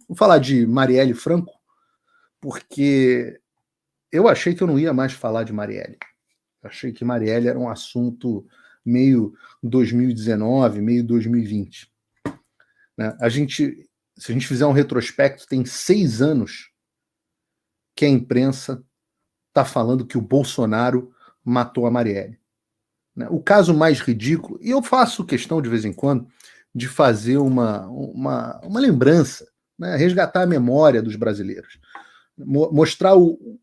Vou falar de Marielle Franco, porque eu achei que eu não ia mais falar de Marielle. Eu achei que Marielle era um assunto meio 2019, meio 2020. Né? Se a gente fizer um retrospecto, tem 6 anos que a imprensa está falando que o Bolsonaro matou a Marielle. Né? O caso mais ridículo, e eu faço questão de vez em quando de fazer uma lembrança, né? Resgatar a memória dos brasileiros, mostrar o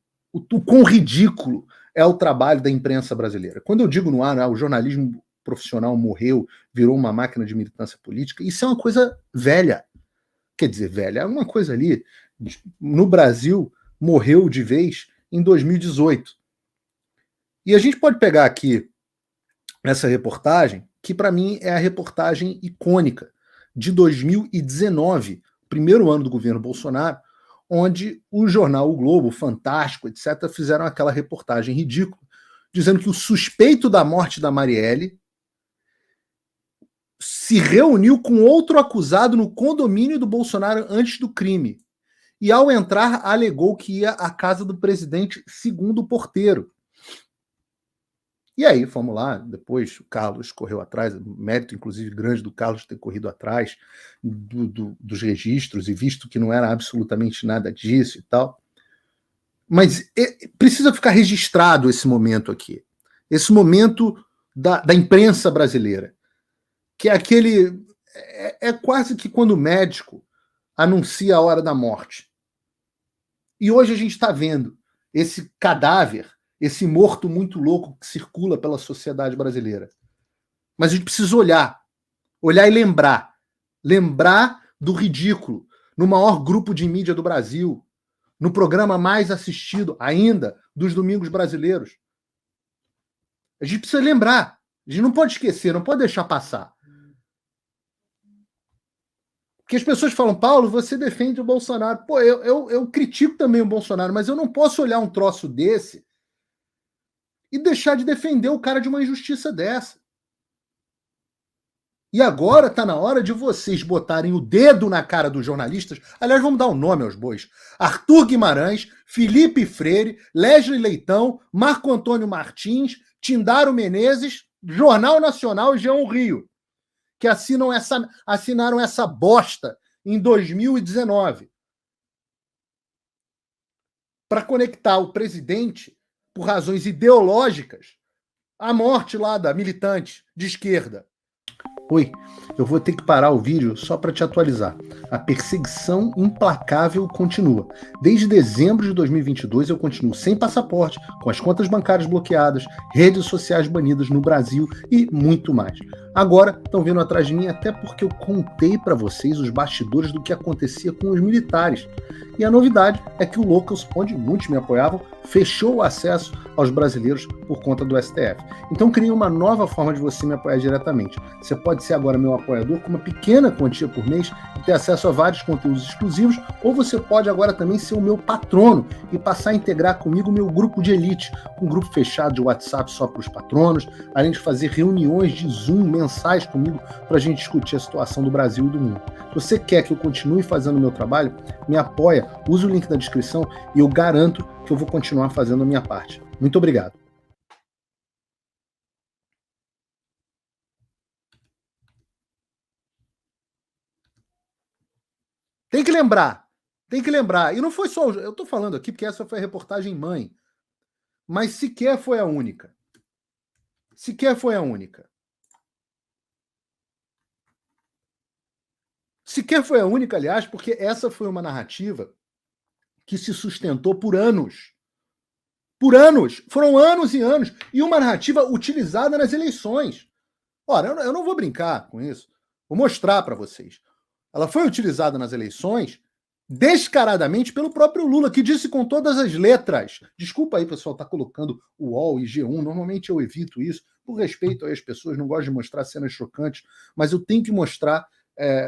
quão ridículo é o trabalho da imprensa brasileira. Quando eu digo no ar, o jornalismo profissional morreu, virou uma máquina de militância política, isso é uma coisa velha. Quer dizer, velha, é uma coisa ali, no Brasil, morreu de vez em 2018. E a gente pode pegar aqui essa reportagem, que para mim é a reportagem icônica de 2019, primeiro ano do governo Bolsonaro, onde o jornal O Globo, o Fantástico, etc., fizeram aquela reportagem ridícula, dizendo que o suspeito da morte da Marielle se reuniu com outro acusado no condomínio do Bolsonaro antes do crime. E ao entrar, alegou que ia à casa do presidente segundo o porteiro. E aí, fomos lá, depois o Carlos correu atrás, mérito inclusive grande do Carlos ter corrido atrás dos registros e visto que não era absolutamente nada disso e tal. Mas precisa ficar registrado esse momento aqui, esse momento da imprensa brasileira, que é aquele... É quase que quando o médico anuncia a hora da morte. E hoje a gente está vendo esse cadáver, esse morto muito louco que circula pela sociedade brasileira. Mas a gente precisa olhar e lembrar do ridículo no maior grupo de mídia do Brasil, no programa mais assistido ainda dos domingos brasileiros. A gente precisa lembrar, a gente não pode esquecer, não pode deixar passar. Porque as pessoas falam, Paulo, você defende o Bolsonaro. Pô, eu critico também o Bolsonaro, mas eu não posso olhar um troço desse e deixar de defender o cara de uma injustiça dessa. E agora está na hora de vocês botarem o dedo na cara dos jornalistas. Aliás, vamos dar um nome aos bois. Arthur Guimarães, Felipe Freire, Leslie Leitão, Marco Antônio Martins, Tindaro Menezes, Jornal Nacional e Jean Rio, que assinaram essa bosta em 2019 para conectar o presidente, por razões ideológicas, à morte lá da militante de esquerda. Oi, eu vou ter que parar o vídeo só para te atualizar. A perseguição implacável continua. Desde dezembro de 2022 eu continuo sem passaporte, com as contas bancárias bloqueadas, redes sociais banidas no Brasil e muito mais. Agora estão vindo atrás de mim até porque eu contei para vocês os bastidores do que acontecia com os militares. E a novidade é que o Locals, onde muitos me apoiavam, fechou o acesso aos brasileiros por conta do STF. Então criei uma nova forma de você me apoiar diretamente. Você pode ser agora meu apoiador com uma pequena quantia por mês e ter acesso a vários conteúdos exclusivos, ou você pode agora também ser o meu patrono e passar a integrar comigo o meu grupo de elite, um grupo fechado de WhatsApp só para os patronos, além de fazer reuniões de Zoom mensais comigo para a gente discutir a situação do Brasil e do mundo. Se você quer que eu continue fazendo o meu trabalho, me apoia, use o link na descrição e eu garanto que eu vou continuar fazendo a minha parte. Muito obrigado. Tem que lembrar. E não foi só... Eu estou falando aqui porque essa foi a reportagem mãe. Mas sequer foi a única. Sequer foi, aliás, porque essa foi uma narrativa que se sustentou por anos. Foram anos e anos. E uma narrativa utilizada nas eleições. Ora, eu não vou brincar com isso. Vou mostrar para vocês. Ela foi utilizada nas eleições descaradamente pelo próprio Lula, que disse com todas as letras. Desculpa aí, pessoal, tá colocando o UOL e G1. Normalmente eu evito isso, por respeito às pessoas, não gosto de mostrar cenas chocantes, mas eu tenho que mostrar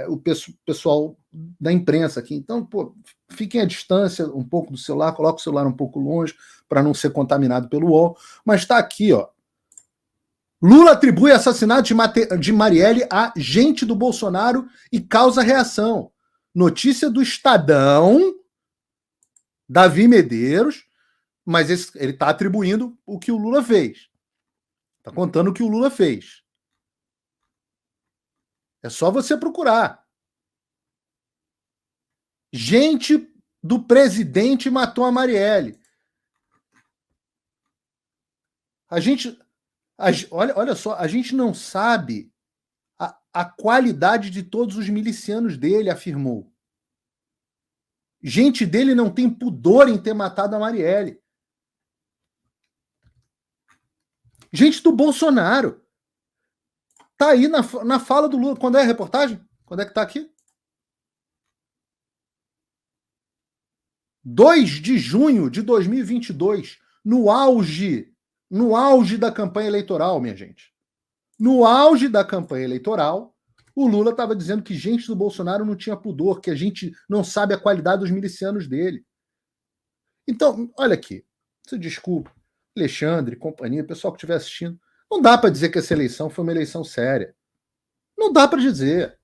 o pessoal da imprensa aqui. Então, pô, fiquem à distância um pouco do celular, coloque o celular um pouco longe para não ser contaminado pelo UOL. Mas está aqui, ó. Lula atribui assassinato de Marielle a gente do Bolsonaro e causa reação. Notícia do Estadão, Davi Medeiros, mas ele está atribuindo o que o Lula fez. Está contando o que o Lula fez. É só você procurar. Gente do presidente matou a Marielle. Olha só, a gente não sabe a qualidade de todos os milicianos dele, afirmou. Gente dele não tem pudor em ter matado a Marielle. Gente do Bolsonaro. Tá aí na fala do Lula. Quando é a reportagem? Quando é que tá aqui? 2 de junho de 2022, no auge da campanha eleitoral, minha gente. No auge da campanha eleitoral, o Lula estava dizendo que gente do Bolsonaro não tinha pudor, que a gente não sabe a qualidade dos milicianos dele. Então, olha aqui, se desculpa, Alexandre, companhia, pessoal que estiver assistindo, não dá para dizer que essa eleição foi uma eleição séria. Não dá para dizer.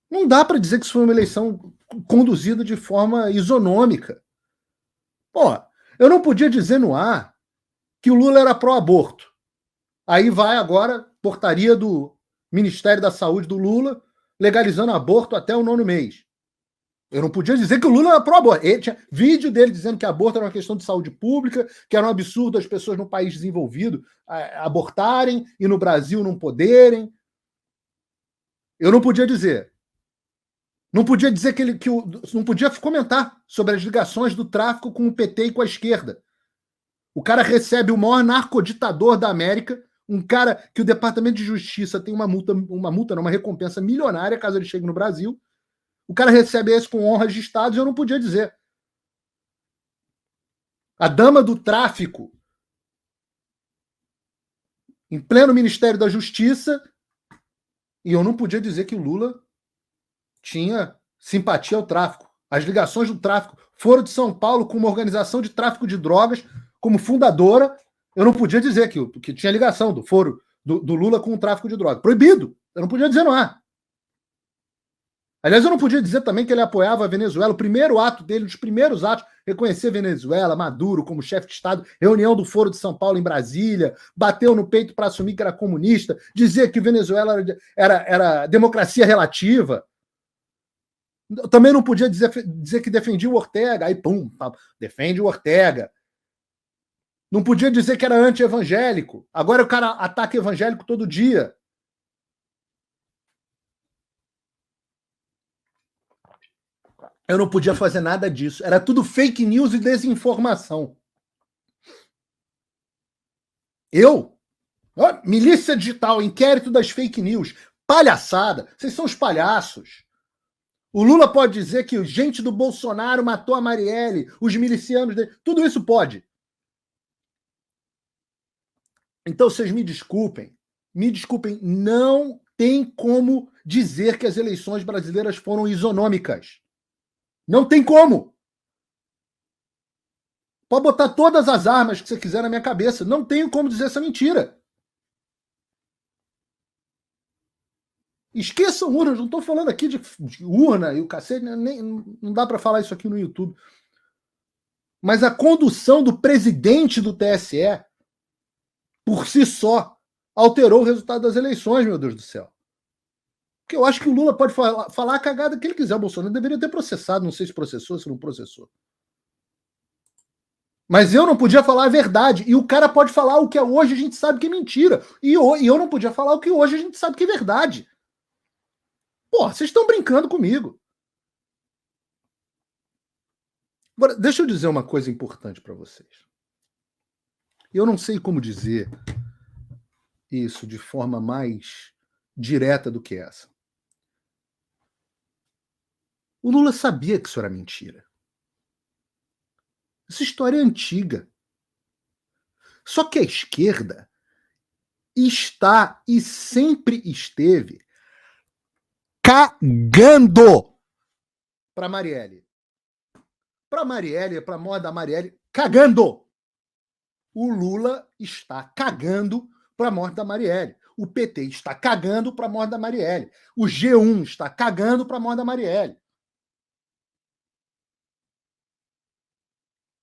Não dá para dizer que isso foi uma eleição conduzida de forma isonômica. Pô, eu não podia dizer no ar que o Lula era pró-aborto. Aí vai agora portaria do Ministério da Saúde do Lula legalizando aborto até o 9º mês. Eu não podia dizer que o Lula era pró-aborto. Tinha vídeo dele dizendo que aborto era uma questão de saúde pública, que era um absurdo as pessoas no país desenvolvido abortarem e no Brasil não poderem. Eu não podia dizer. Não podia dizer não podia comentar sobre as ligações do tráfico com o PT e com a esquerda. O cara recebe o maior narcoditador da América, um cara que o Departamento de Justiça tem uma recompensa milionária caso ele chegue no Brasil. O cara recebe esse com honras de Estado e eu não podia dizer. A dama do tráfico, em pleno Ministério da Justiça, e eu não podia dizer que o Lula tinha simpatia ao tráfico. As ligações do tráfico. Foro de São Paulo com uma organização de tráfico de drogas como fundadora, eu não podia dizer que tinha ligação do foro do Lula com o tráfico de drogas. Proibido. Eu não podia dizer no ar. Aliás, eu não podia dizer também que ele apoiava a Venezuela. O primeiro ato dele, os primeiros atos, reconhecer Venezuela, Maduro como chefe de Estado, reunião do Foro de São Paulo em Brasília, bateu no peito para assumir que era comunista, dizer que Venezuela era democracia relativa. Eu também não podia dizer que defendia o Ortega. Aí, pum, defende o Ortega. Não podia dizer que era anti-evangélico. Agora o cara ataca evangélico todo dia. Eu não podia fazer nada disso. Era tudo fake news e desinformação. Milícia digital, inquérito das fake news. Palhaçada. Vocês são os palhaços. O Lula pode dizer que gente do Bolsonaro matou a Marielle, os milicianos dele. Tudo isso pode. Então, vocês me desculpem, não tem como dizer que as eleições brasileiras foram isonômicas. Não tem como. Pode botar todas as armas que você quiser na minha cabeça. Não tenho como dizer essa mentira. Esqueçam urnas, não estou falando aqui de urna e o cacete, não dá para falar isso aqui no YouTube. Mas a condução do presidente do TSE, por si só, alterou o resultado das eleições, meu Deus do céu. Porque eu acho que o Lula pode falar a cagada que ele quiser. O Bolsonaro deveria ter processado, não sei se processou, se não processou. Mas eu não podia falar a verdade. E o cara pode falar o que hoje a gente sabe que é mentira. E eu não podia falar o que hoje a gente sabe que é verdade. Pô, vocês estão brincando comigo. Agora, deixa eu dizer uma coisa importante para vocês. Eu não sei como dizer isso de forma mais direta do que essa. O Lula sabia que isso era mentira. Essa história é antiga. Só que a esquerda está e sempre esteve cagando para Marielle. Para Marielle, para a morte da Marielle, cagando. O Lula está cagando para a morte da Marielle. O PT está cagando para a morte da Marielle. O G1 está cagando para a morte da Marielle.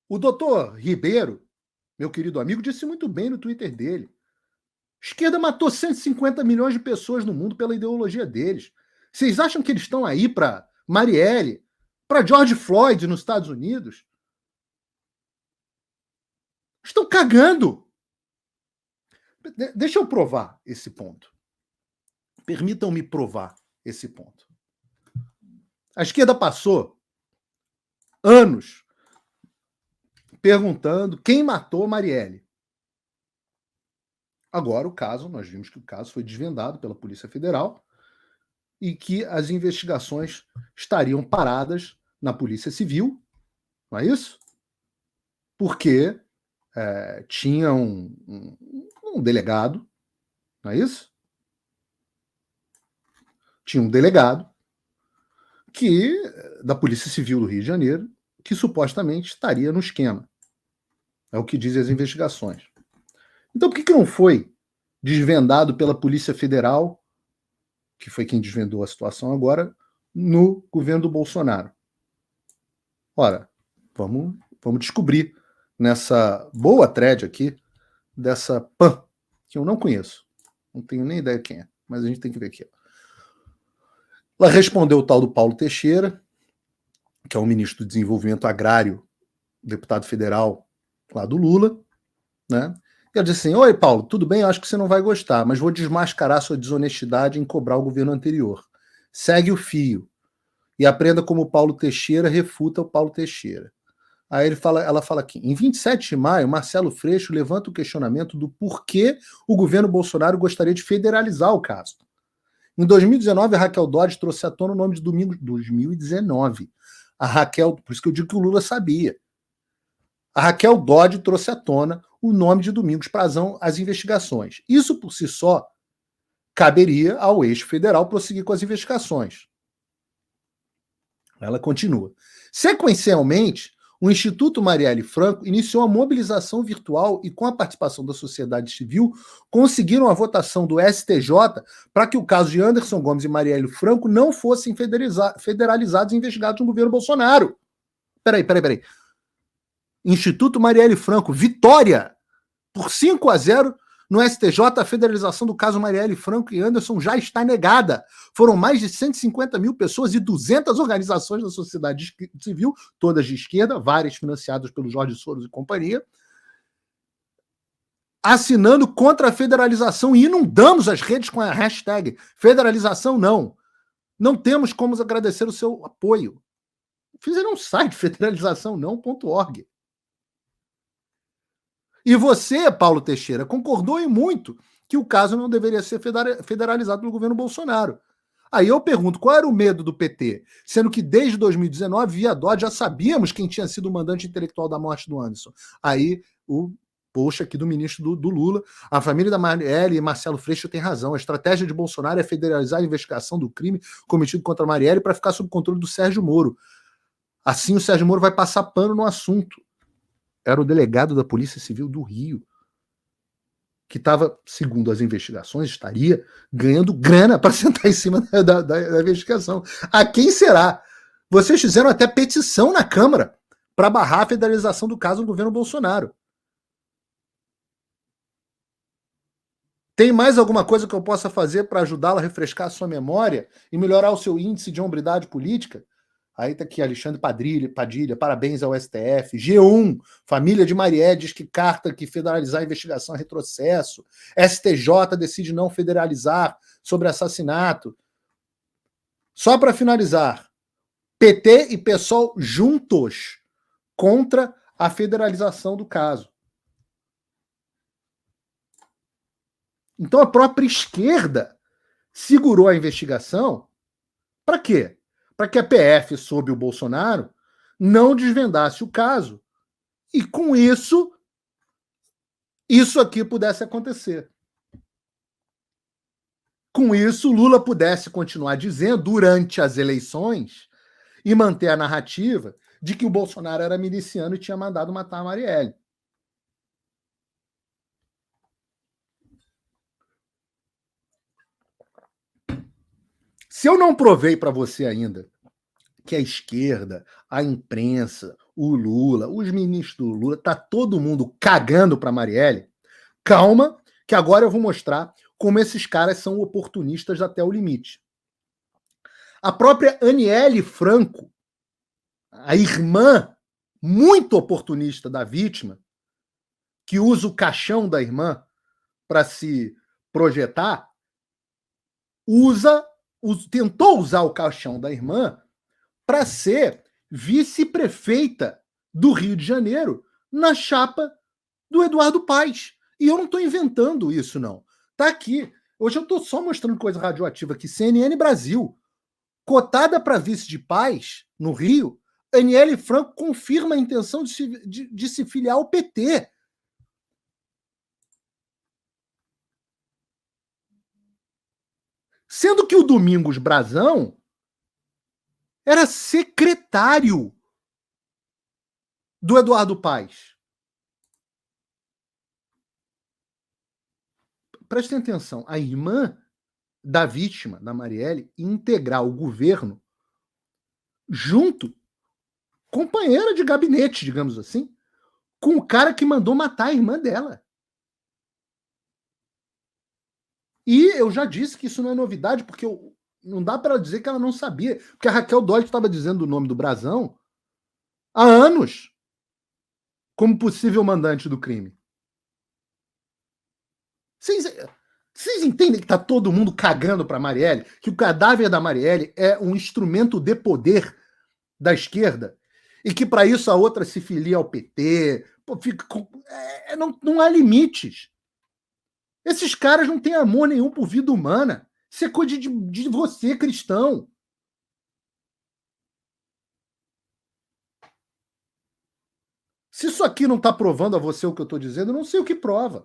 O doutor Ribeiro, meu querido amigo, disse muito bem no Twitter dele. A esquerda matou 150 milhões de pessoas no mundo pela ideologia deles. Vocês acham que eles estão aí para Marielle, para George Floyd nos Estados Unidos? Estão cagando. Deixa eu provar esse ponto. Permitam-me provar esse ponto. A esquerda passou anos perguntando quem matou Marielle. Agora o caso, nós vimos que o caso foi desvendado pela Polícia Federal e que as investigações estariam paradas na Polícia Civil, não é isso? Porque tinha um delegado, não é isso? Tinha um delegado da Polícia Civil do Rio de Janeiro que supostamente estaria no esquema. É o que dizem as investigações. Então, por que não foi desvendado pela Polícia Federal, que foi quem desvendou a situação agora, no governo do Bolsonaro? Ora, vamos descobrir nessa boa thread aqui, dessa PAN, que eu não conheço. Não tenho nem ideia quem é, mas a gente tem que ver aqui. Ela respondeu o tal do Paulo Teixeira, que é o ministro do Desenvolvimento Agrário, deputado federal lá do Lula, né? E ela disse assim: oi, Paulo, tudo bem? Eu acho que você não vai gostar, mas vou desmascarar sua desonestidade em cobrar o governo anterior. Segue o fio e aprenda como o Paulo Teixeira refuta o Paulo Teixeira. Aí ela fala aqui: em 27 de maio, Marcelo Freixo levanta o questionamento do porquê o governo Bolsonaro gostaria de federalizar o caso. Em 2019, a Raquel Dodge trouxe à tona o nome de Domingos. 2019. A Raquel, por isso que eu digo que o Lula sabia. A Raquel Dodge trouxe à tona o nome de Domingos Brazão às investigações. Isso por si só caberia ao eixo federal prosseguir com as investigações. Ela continua. Sequencialmente, o Instituto Marielle Franco iniciou a mobilização virtual e, com a participação da sociedade civil, conseguiram a votação do STJ para que o caso de Anderson Gomes e Marielle Franco não fossem federalizados e investigados no governo Bolsonaro. Peraí. Instituto Marielle Franco, vitória por 5-0 no STJ. A federalização do caso Marielle Franco e Anderson já está negada. Foram mais de 150 mil pessoas e 200 organizações da sociedade civil, todas de esquerda, várias financiadas pelo Jorge Soros e companhia, assinando contra a federalização, e inundamos as redes com a hashtag federalização não. Não temos como agradecer o seu apoio. Fizeram um site, federalizaçãonão.org. E você, Paulo Teixeira, concordou em muito que o caso não deveria ser federalizado pelo governo Bolsonaro. Aí eu pergunto, qual era o medo do PT? Sendo que desde 2019, via Dodge, já sabíamos quem tinha sido o mandante intelectual da morte do Anderson. Aí o post aqui do ministro do Lula: a família da Marielle e Marcelo Freixo tem razão. A estratégia de Bolsonaro é federalizar a investigação do crime cometido contra a Marielle para ficar sob controle do Sérgio Moro. Assim o Sérgio Moro vai passar pano no assunto. Era o delegado da Polícia Civil do Rio, que estava, segundo as investigações, estaria ganhando grana para sentar em cima da investigação. A quem será? Vocês fizeram até petição na Câmara para barrar a federalização do caso do governo Bolsonaro. Tem mais alguma coisa que eu possa fazer para ajudá-la a refrescar a sua memória e melhorar o seu índice de hombridade política? Aí tá aqui Alexandre Padilha, parabéns ao STF. G1, família de Marielle diz que carta que federalizar a investigação é retrocesso. STJ decide não federalizar sobre assassinato. Só para finalizar, PT e PSOL juntos contra a federalização do caso. Então a própria esquerda segurou a investigação. Para quê? Para que a PF, sob o Bolsonaro, não desvendasse o caso. E com isso aqui pudesse acontecer. Com isso, Lula pudesse continuar dizendo, durante as eleições, e manter a narrativa de que o Bolsonaro era miliciano e tinha mandado matar a Marielle. Se eu não provei para você ainda que a esquerda, a imprensa, o Lula, os ministros do Lula, tá todo mundo cagando para Marielle. Calma, que agora eu vou mostrar como esses caras são oportunistas até o limite. A própria Aniele Franco, a irmã muito oportunista da vítima, que usa o caixão da irmã para se projetar, tentou usar o caixão da irmã para ser vice-prefeita do Rio de Janeiro na chapa do Eduardo Paes. E eu não estou inventando isso, não. Tá aqui. Hoje eu estou só mostrando coisa radioativa aqui. CNN Brasil. Cotada para vice de Paes, no Rio, Aniele Franco confirma a intenção de se filiar ao PT. Sendo que o Domingos Brazão era secretário do Eduardo Paes. Prestem atenção, a irmã da vítima, da Marielle, integrar o governo junto, companheira de gabinete, digamos assim, com o cara que mandou matar a irmã dela. E eu já disse que isso não é novidade, porque não dá para dizer que ela não sabia, porque a Raquel Dodge estava dizendo o nome do Brazão há anos como possível mandante do crime. Vocês entendem que tá todo mundo cagando para Marielle? Que o cadáver da Marielle é um instrumento de poder da esquerda? E que para isso a outra se filia ao PT? Pô, não há limites. Esses caras não têm amor nenhum por vida humana. Isso é coisa de você, cristão. Se isso aqui não está provando a você o que eu estou dizendo, eu não sei o que prova.